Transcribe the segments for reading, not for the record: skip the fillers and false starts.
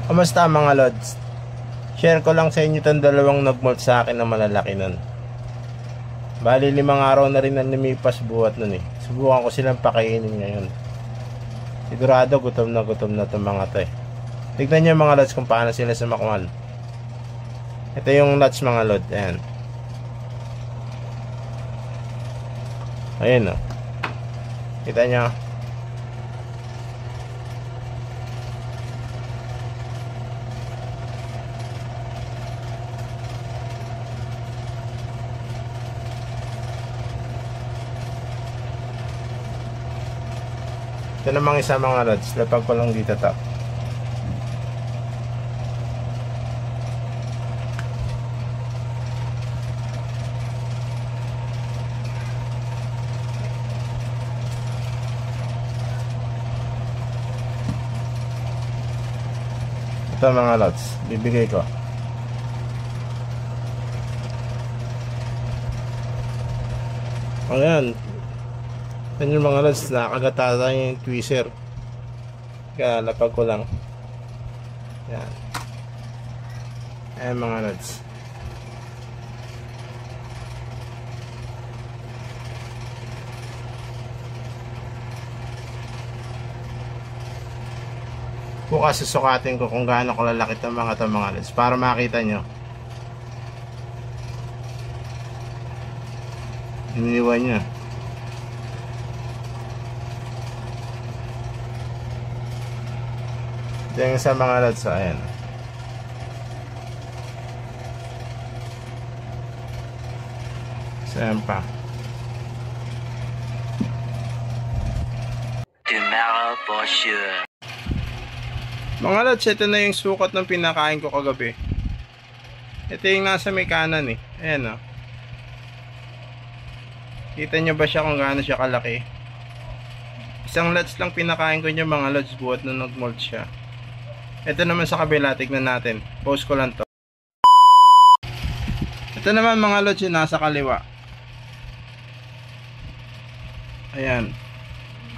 Kamusta mga lods? Share ko lang sa inyo itong dalawang nagmolt sa akin na malalaki nun. Bali 5 araw na rin ang lumipas buhat nun eh. Subukan ko silang pakainin ngayon. Sigurado gutom na itong mga to eh. Tignan nyo mga lods kung paano sila sumakmal. Ito yung lods mga lod. Ayan. Ayan o. Kita nyo. Ito namang isa mga lods. Lapag ko lang dito to. Ito mga lods. Bibigay ko. Ayan. Yan yung mga lods, nakakagata yung tweezer. Kaya lapag ko lang. Yan. Ayan mga lods. Bukas susukatin ko kung gaano kalalaki itong mga lods para makita nyo. Iniwan nyo. Ito yung sa mga lods. Ayan. So ayan pa. Tomorrow for sure. Mga lods, ito na yung sukat ng pinakain ko kagabi. Ito yung nasa may kanan eh. Ayan o. Kita nyo ba siya kung gaano siya kalaki? Isang lods lang pinakain ko niya mga lods buhat na nag-molt siya. Ito naman sa kabila, tignan natin. Post ko lang to. Ito naman mga lods yung nasa kaliwa. Ayan.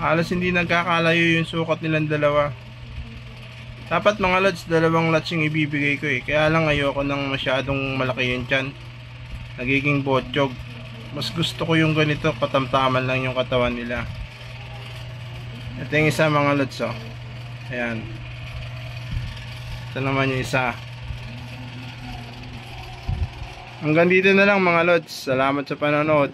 Halos hindi nagkakalayo yung sukat nilang dalawa. Dapat mga lods, dalawang lots yung ibibigay ko eh. Kaya lang ayoko nang masyadong malaki yun dyan. Nagiging botchog. Mas gusto ko yung ganito, katamtaman lang yung katawan nila. Ito yung isa mga lods oh. Ayan. Ito naman yung isa. Hanggang dito na lang mga lods. Salamat sa panonood.